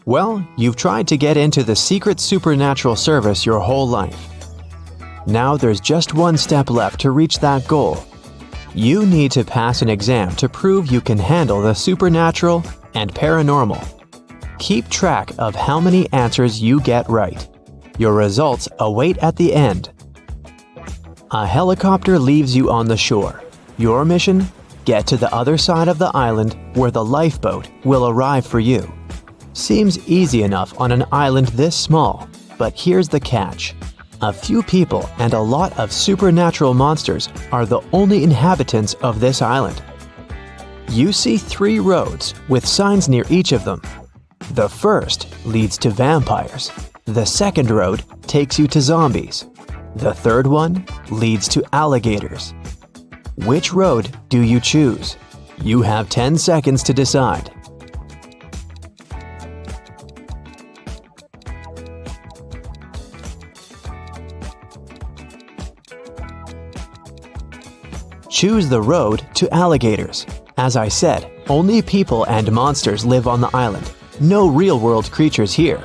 Well, you've tried to get into the secret supernatural service your whole life. Now there's just one step left to reach that goal. You need to pass an exam to prove you can handle the supernatural and paranormal. Keep track of how many answers you get right. Your results await at the end. A helicopter leaves you on the shore. Your mission? Get to the other side of the island where the lifeboat will arrive for you. Seems easy enough on an island this small, but here's the catch. A few people and a lot of supernatural monsters are the only inhabitants of this island. You see 3 roads with signs near each of them. The first leads to vampires. The second road takes you to zombies. The third one leads to alligators. Which road do you choose? You have 10 seconds to decide. Choose the road to alligators. As I said, only people and monsters live on the island. No real-world creatures here.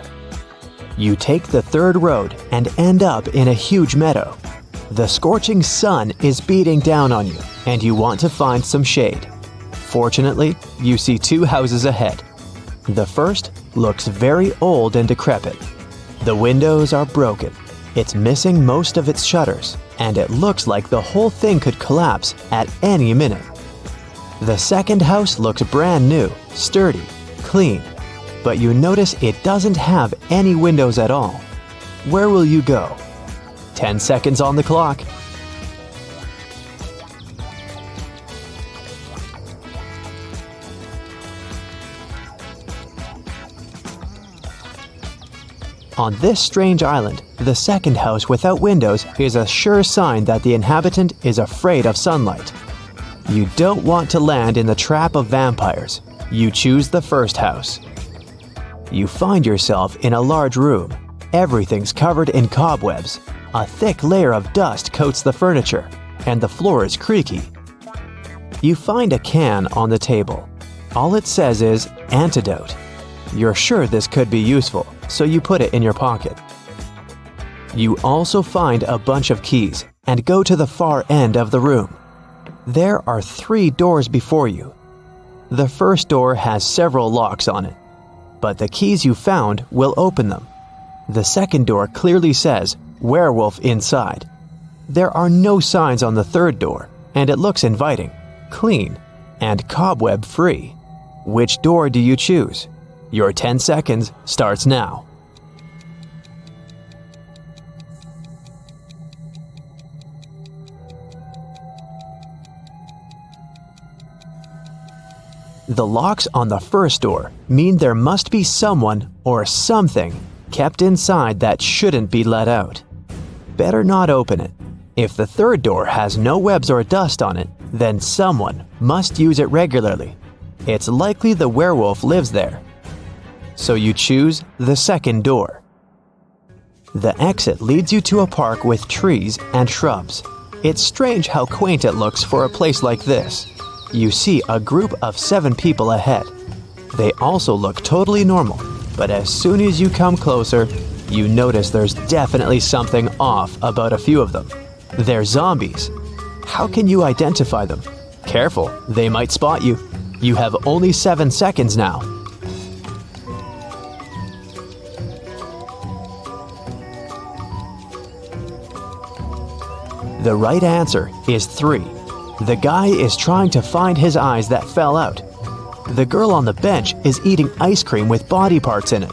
You take the third road and end up in a huge meadow. The scorching sun is beating down on you, and you want to find some shade. Fortunately, you see 2 houses ahead. The first looks very old and decrepit. The windows are broken. It's missing most of its shutters, and it looks like the whole thing could collapse at any minute. The second house looks brand new, sturdy, clean, but you notice it doesn't have any windows at all. Where will you go? 10 seconds on the clock. On this strange island, the second house without windows is a sure sign that the inhabitant is afraid of sunlight. You don't want to land in the trap of vampires. You choose the first house. You find yourself in a large room. Everything's covered in cobwebs. A thick layer of dust coats the furniture, and the floor is creaky. You find a can on the table. All it says is antidote. You're sure this could be useful, so you put it in your pocket. You also find a bunch of keys and go to the far end of the room. There are 3 doors before you. The first door has several locks on it, but the keys you found will open them. The second door clearly says werewolf inside. There are no signs on the third door, and it looks inviting, clean, and cobweb-free. Which door do you choose? Your 10 seconds starts now. The locks on the first door mean there must be someone or something kept inside that shouldn't be let out. Better not open it. If the third door has no webs or dust on it, then someone must use it regularly. It's likely the werewolf lives there. So you choose the second door. The exit leads you to a park with trees and shrubs. It's strange how quaint it looks for a place like this. You see a group of 7 people ahead. They also look totally normal, but as soon as you come closer, you notice there's definitely something off about a few of them. They're zombies. How can you identify them? Careful, they might spot you. You have only 7 seconds now. The right answer is 3. The guy is trying to find his eyes that fell out. The girl on the bench is eating ice cream with body parts in it.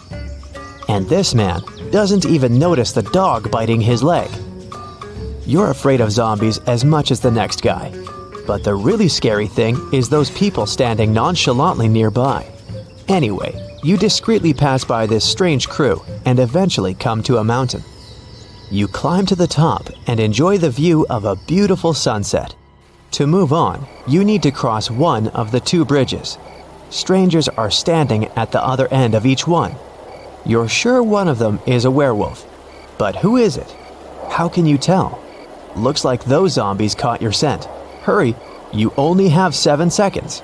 And this man doesn't even notice the dog biting his leg. You're afraid of zombies as much as the next guy. But the really scary thing is those people standing nonchalantly nearby. Anyway, you discreetly pass by this strange crew and eventually come to a mountain. You climb to the top and enjoy the view of a beautiful sunset. To move on, you need to cross one of the 2 bridges. Strangers are standing at the other end of each one. You're sure one of them is a werewolf. But who is it? How can you tell? Looks like those zombies caught your scent. Hurry, you only have 7 seconds.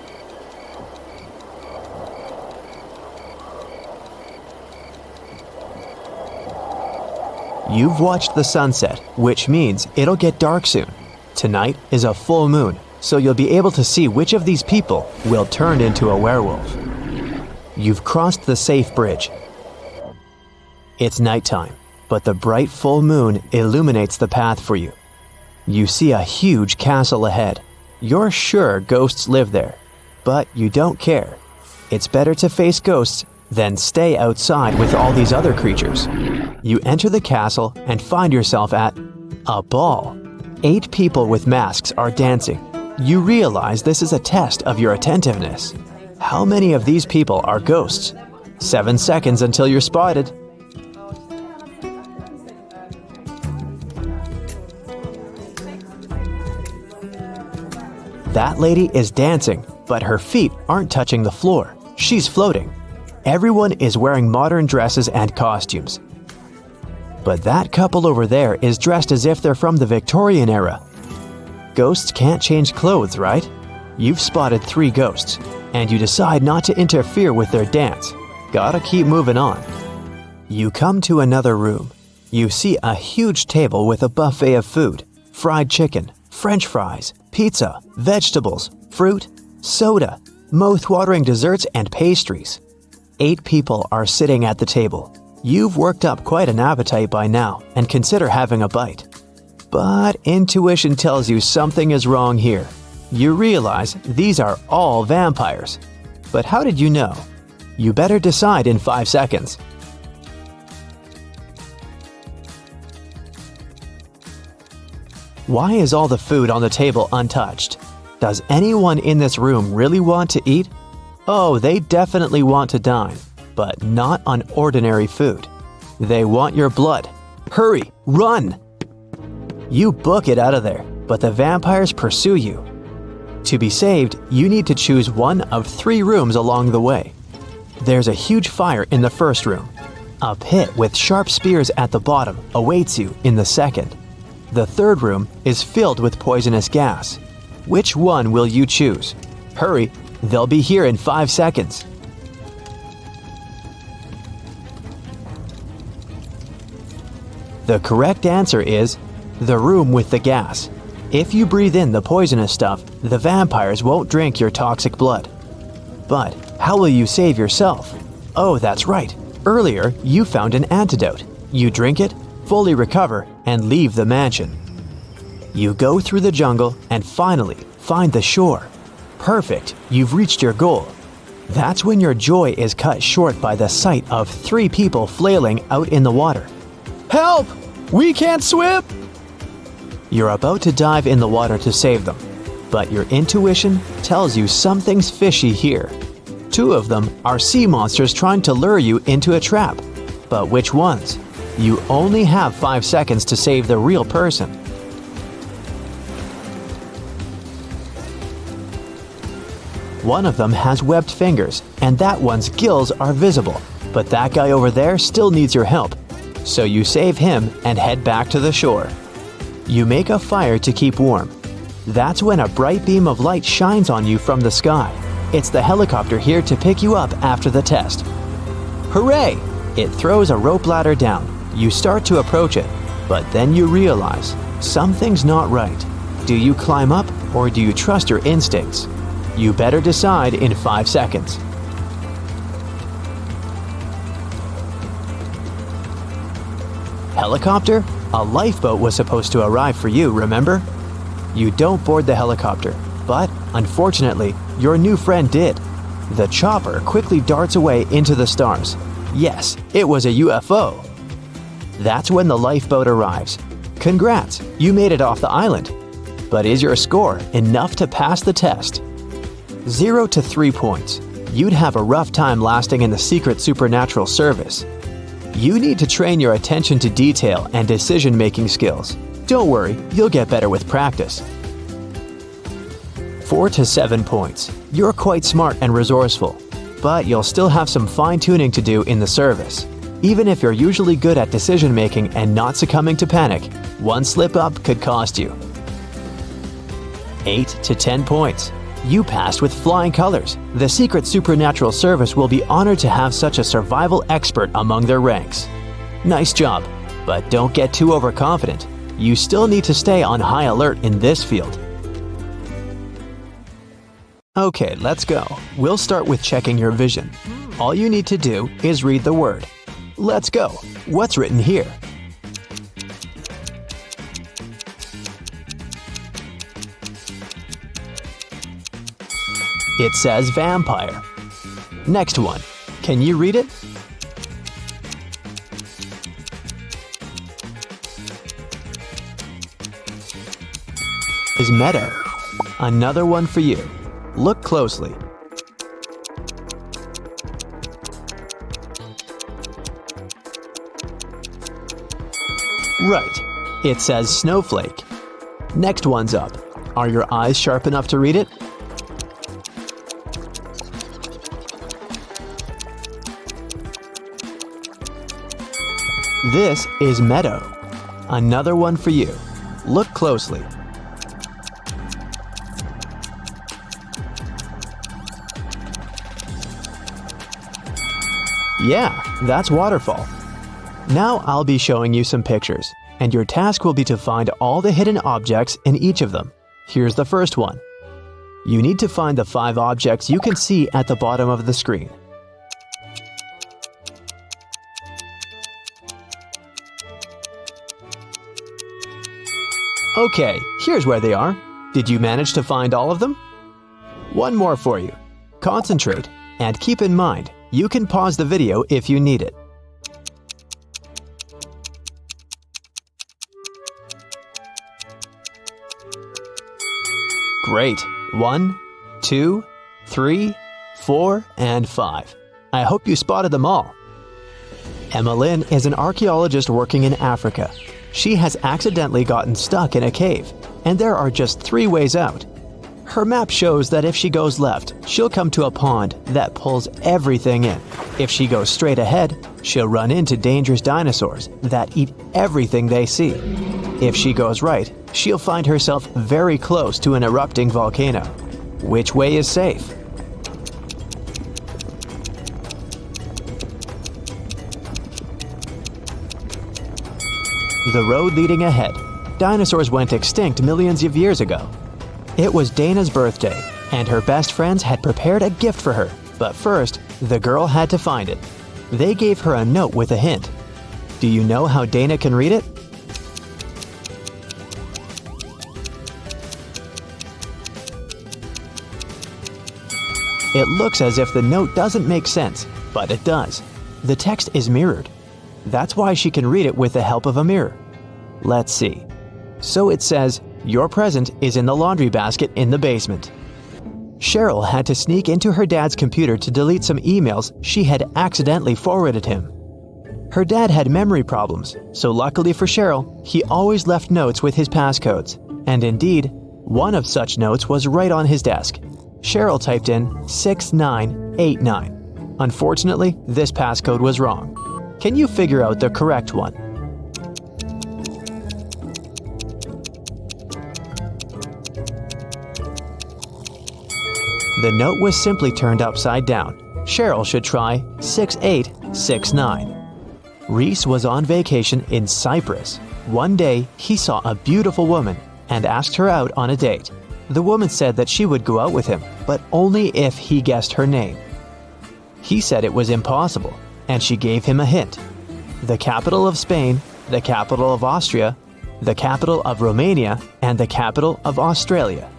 You've watched the sunset, which means it'll get dark soon. Tonight is a full moon, so you'll be able to see which of these people will turn into a werewolf. You've crossed the safe bridge. It's nighttime, but the bright full moon illuminates the path for you. You see a huge castle ahead. You're sure ghosts live there, but you don't care. It's better to face ghosts than stay outside with all these other creatures. You enter the castle and find yourself at a ball. 8 people with masks are dancing. You realize this is a test of your attentiveness. How many of these people are ghosts? 7 seconds until you're spotted. That lady is dancing, but her feet aren't touching the floor. She's floating. Everyone is wearing modern dresses and costumes. But that couple over there is dressed as if they're from the Victorian era. Ghosts can't change clothes, right? You've spotted 3 ghosts, and you decide not to interfere with their dance. Gotta keep moving on. You come to another room. You see a huge table with a buffet of food: fried chicken, French fries, pizza, vegetables, fruit, soda, mouth-watering desserts, and pastries. 8 people are sitting at the table. You've worked up quite an appetite by now and consider having a bite. But intuition tells you something is wrong here. You realize these are all vampires. But how did you know? You better decide in 5 seconds. Why is all the food on the table untouched? Does anyone in this room really want to eat? Oh, they definitely want to dine, but not on ordinary food. They want your blood. Hurry, run! You book it out of there, but the vampires pursue you. To be saved, you need to choose one of 3 rooms along the way. There's a huge fire in the first room. A pit with sharp spears at the bottom awaits you in the second. The third room is filled with poisonous gas. Which one will you choose? Hurry, they'll be here in 5 seconds. The correct answer is the room with the gas. If you breathe in the poisonous stuff, the vampires won't drink your toxic blood. But how will you save yourself? Oh, that's right. Earlier, you found an antidote. You drink it, fully recover, and leave the mansion. You go through the jungle and finally find the shore. Perfect, you've reached your goal. That's when your joy is cut short by the sight of 3 people flailing out in the water. Help! We can't swim! You're about to dive in the water to save them, but your intuition tells you something's fishy here. 2 of them are sea monsters trying to lure you into a trap. But which ones? You only have 5 seconds to save the real person. One of them has webbed fingers, and that one's gills are visible, but that guy over there still needs your help. So you save him and head back to the shore. You make a fire to keep warm. That's when a bright beam of light shines on you from the sky. It's the helicopter here to pick you up after the test. Hooray! It throws a rope ladder down. You start to approach it, but then you realize something's not right. Do you climb up or do you trust your instincts? You better decide in 5 seconds. Helicopter? A lifeboat was supposed to arrive for you, remember? You don't board the helicopter, but unfortunately, your new friend did. The chopper quickly darts away into the stars. Yes, it was a UFO. That's when the lifeboat arrives. Congrats, you made it off the island. But is your score enough to pass the test? 0 to 3 points. You'd have a rough time lasting in the secret supernatural service. You need to train your attention to detail and decision-making skills. Don't worry, you'll get better with practice. 4 to 7 points. You're quite smart and resourceful, but you'll still have some fine-tuning to do in the service. Even if you're usually good at decision-making and not succumbing to panic, one slip-up could cost you. 8 to 10 points. You passed with flying colors. The Secret Supernatural Service will be honored to have such a survival expert among their ranks. Nice job, But don't get too overconfident. You still need to stay on high alert in this field. Okay, let's go. We'll start with checking your vision. All you need to do is read the word. Let's go. What's written here? It says vampire. Next one. Can you read it? Is meadow. Another one for you. Look closely. Right. It says snowflake. Next one's up. Are your eyes sharp enough to read it? This is meadow. Another one for you. Look closely. Yeah, that's waterfall. Now I'll be showing you some pictures, and your task will be to find all the hidden objects in each of them. Here's the first one. You need to find the 5 objects you can see at the bottom of the screen. Okay, here's where they are. Did you manage to find all of them? One more for you. Concentrate, and keep in mind, you can pause the video if you need it. Great. 1, 2, 3, 4, and 5. I hope you spotted them all. Emmeline is an archaeologist working in Africa. She has accidentally gotten stuck in a cave, and there are just 3 ways out. Her map shows that if she goes left, she'll come to a pond that pulls everything in. If she goes straight ahead, she'll run into dangerous dinosaurs that eat everything they see. If she goes right, she'll find herself very close to an erupting volcano. Which way is safe? The road leading ahead. Dinosaurs went extinct millions of years ago. It was Dana's birthday, and her best friends had prepared a gift for her. But first, the girl had to find it. They gave her a note with a hint. Do you know how Dana can read it? It looks as if the note doesn't make sense, but it does. The text is mirrored. That's why she can read it with the help of a mirror. Let's see. So it says, "Your present is in the laundry basket in the basement." Cheryl had to sneak into her dad's computer to delete some emails she had accidentally forwarded him. Her dad had memory problems, so luckily for Cheryl, he always left notes with his passcodes. And indeed, one of such notes was right on his desk. Cheryl typed in 6989. Unfortunately, this passcode was wrong. Can you figure out the correct one? The note was simply turned upside down. Cheryl should try 6869. Reese was on vacation in Cyprus. One day, he saw a beautiful woman and asked her out on a date. The woman said that she would go out with him, but only if he guessed her name. He said it was impossible, and she gave him a hint. The capital of Spain, the capital of Austria, the capital of Romania, and the capital of Australia.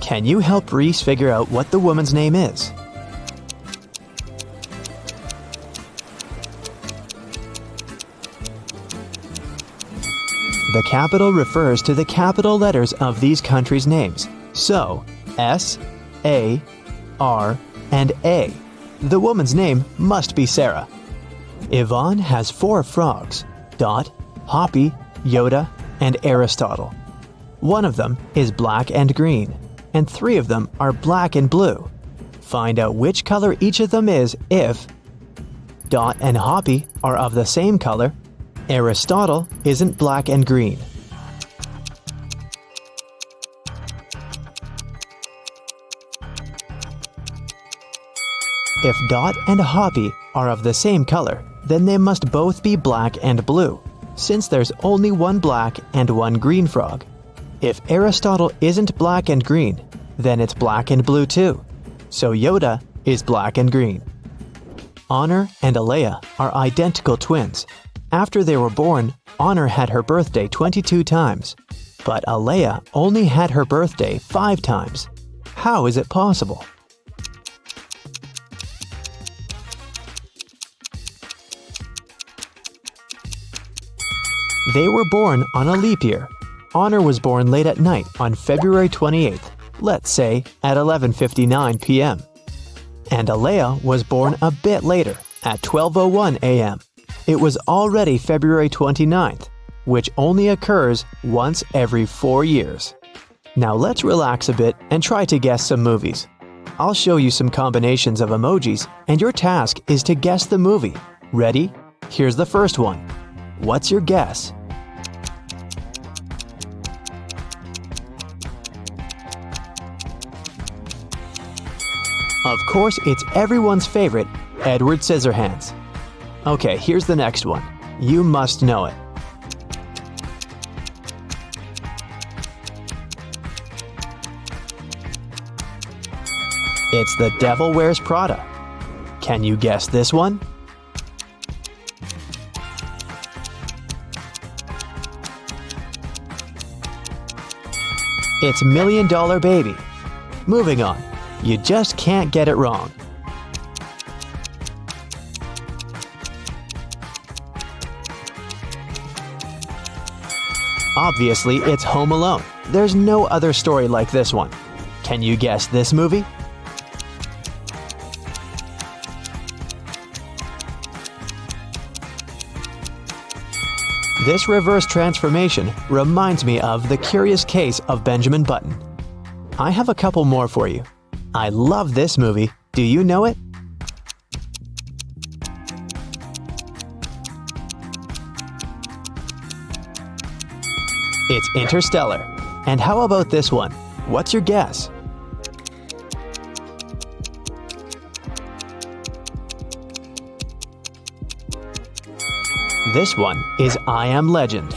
Can you help Reese figure out what the woman's name is? The capital refers to the capital letters of these countries' names. So, S, A, R, and A. The woman's name must be Sarah. Yvonne has 4 frogs: Dot, Hoppy, Yoda, and Aristotle. One of them is black and green, and 3 of them are black and blue. Find out which color each of them is if Dot and Hoppy are of the same color, Aristotle isn't black and green. If Dot and Hoppy are of the same color, then they must both be black and blue. since there's only one black and one green frog. If Aristotle isn't black and green, then it's black and blue too. So Yoda is black and green. Honor and Alea are identical twins. After they were born, Honor had her birthday 22 times, but Alea only had her birthday 5 times. How is it possible? They were born on a leap year. Honor was born late at night on February 28th, let's say at 11:59 p.m. And Alea was born a bit later, at 12:01 a.m. It was already February 29th, which only occurs once every 4 years. Now let's relax a bit and try to guess some movies. I'll show you some combinations of emojis, and your task is to guess the movie. Ready? Here's the first one. What's your guess? Of course, it's everyone's favorite, Edward Scissorhands. Okay, here's the next one. You must know it. It's The Devil Wears Prada. Can you guess this one? It's $1 Million Baby. Moving on. You just can't get it wrong. Obviously, it's Home Alone. There's no other story like this one. Can you guess this movie? This reverse transformation reminds me of The Curious Case of Benjamin Button. I have a couple more for you. I love this movie. Do you know it? It's Interstellar. And how about this one? What's your guess? This one is I Am Legend.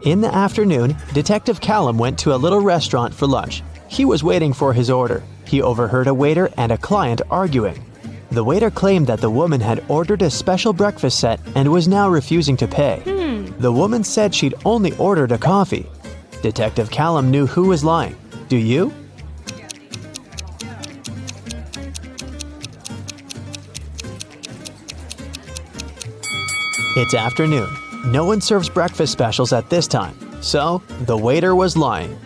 In the afternoon, Detective Callum went to a little restaurant for lunch. He was waiting for his order. He overheard a waiter and a client arguing. The waiter claimed that the woman had ordered a special breakfast set and was now refusing to pay. The woman said she'd only ordered a coffee. Detective Callum knew who was lying. Do you? It's afternoon. No one serves breakfast specials at this time, so the waiter was lying.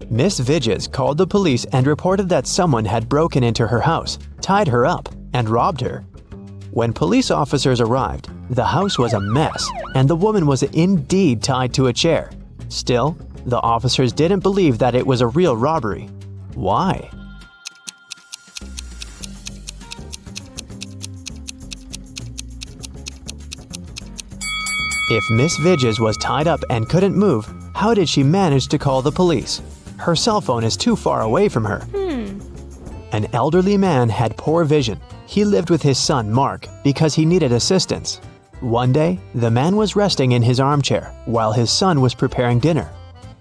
Miss Vidges called the police and reported that someone had broken into her house, tied her up, and robbed her. When police officers arrived, the house was a mess, and the woman was indeed tied to a chair. Still, the officers didn't believe that it was a real robbery. Why? If Miss Vidges was tied up and couldn't move, how did she manage to call the police? Her cell phone is too far away from her. An elderly man had poor vision. He lived with his son, Mark, because he needed assistance. One day, the man was resting in his armchair while his son was preparing dinner.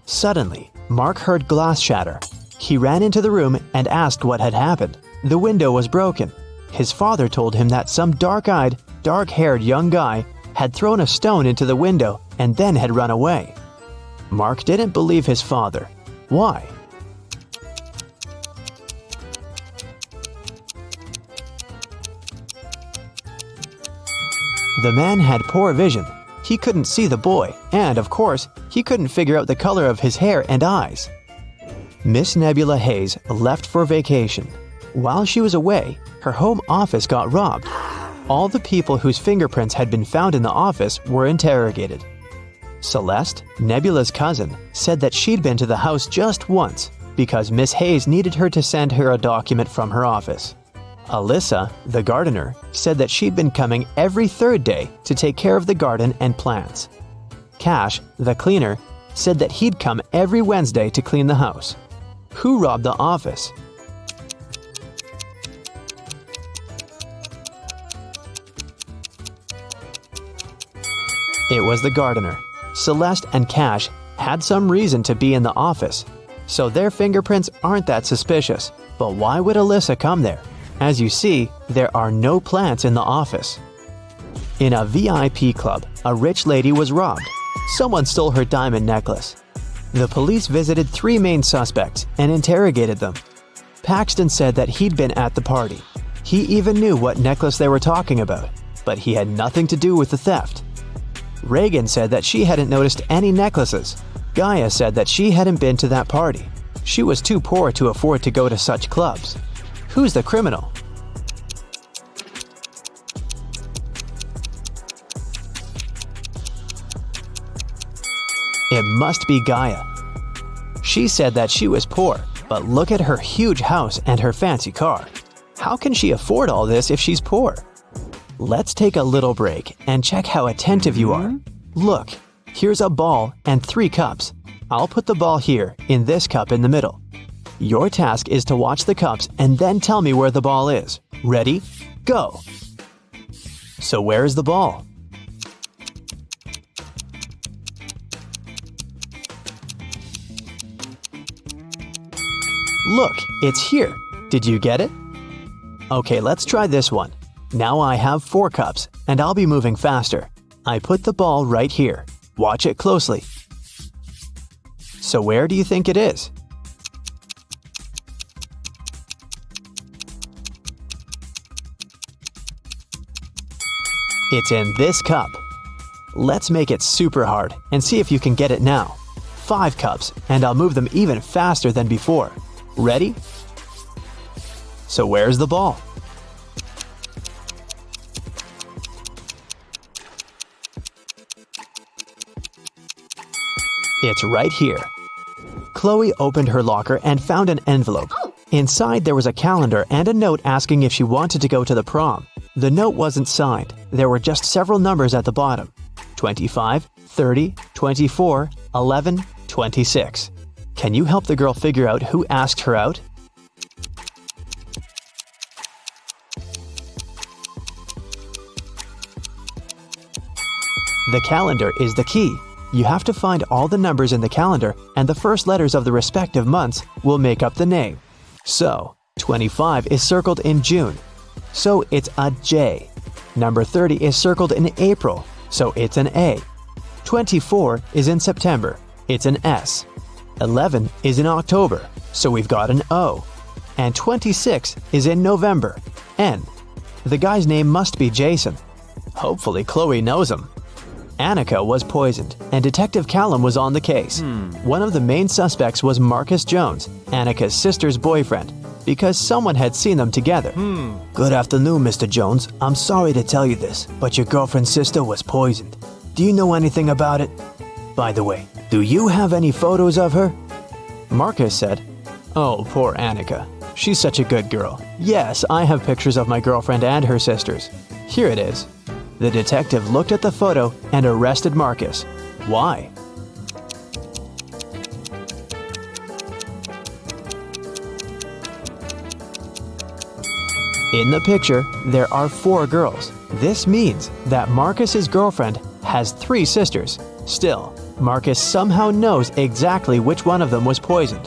Suddenly, Mark heard glass shatter. He ran into the room and asked what had happened. The window was broken. His father told him that some dark-eyed, dark-haired young guy had thrown a stone into the window and then had run away. Mark didn't believe his father. Why? The man had poor vision. He couldn't see the boy, and of course, he couldn't figure out the color of his hair and eyes. Miss Nebula Hayes left for vacation. While she was away, her home office got robbed. All the people whose fingerprints had been found in the office were interrogated. Celeste, Nebula's cousin, said that she'd been to the house just once because Miss Hayes needed her to send her a document from her office. Alyssa, the gardener, said that she'd been coming every third day to take care of the garden and plants. Cash, the cleaner, said that he'd come every Wednesday to clean the house. Who robbed the office? It was the gardener. Celeste and Cash had some reason to be in the office, so their fingerprints aren't that suspicious. But why would Alyssa come there? As you see, there are no plants in the office. In a VIP club, a rich lady was robbed. Someone stole her diamond necklace. The police visited 3 main suspects and interrogated them. Paxton said that he'd been at the party. He even knew what necklace they were talking about, but he had nothing to do with the theft. Reagan said that she hadn't noticed any necklaces. Gaia said that she hadn't been to that party. She was too poor to afford to go to such clubs. Who's the criminal? It must be Gaia. She said that she was poor, but look at her huge house and her fancy car. How can she afford all this if she's poor? Let's take a little break and check how attentive you are. Look, here's a ball and 3 cups. I'll put the ball here, in this cup in the middle. Your task is to watch the cups and then tell me where the ball is. Ready? Go! So where is the ball? Look, it's here. Did you get it? Okay, let's try this one. Now I have 4 cups, and I'll be moving faster. I put the ball right here. Watch it closely. So where do you think it is? It's in this cup. Let's make it super hard and see if you can get it now. 5 cups, and I'll move them even faster than before. Ready? So where's the ball? It's right here. Chloe opened her locker and found an envelope. Inside there was a calendar and a note asking if she wanted to go to the prom. The note wasn't signed. There were just several numbers at the bottom. 25, 30, 24, 11, 26. Can you help the girl figure out who asked her out? The calendar is the key. You have to find all the numbers in the calendar, and the first letters of the respective months will make up the name. So, 25 is circled in June, so it's a J. Number 30 is circled in April, so it's an A. 24 is in September, it's an S. 11 is in October, so we've got an O. And 26 is in November, N. The guy's name must be Jason. Hopefully Chloe knows him. Annika was poisoned, and Detective Callum was on the case. One of the main suspects was Marcus Jones, Annika's sister's boyfriend, because someone had seen them together. Good afternoon, Mr. Jones. I'm sorry to tell you this, but your girlfriend's sister was poisoned. Do you know anything about it? By the way, do you have any photos of her? Marcus said, "Oh, poor Annika. She's such a good girl. Yes, I have pictures of my girlfriend and her sisters. Here it is." The detective looked at the photo and arrested Marcus. Why? In the picture, there are 4 girls. This means that Marcus's girlfriend has 3 sisters. Still, Marcus somehow knows exactly which one of them was poisoned.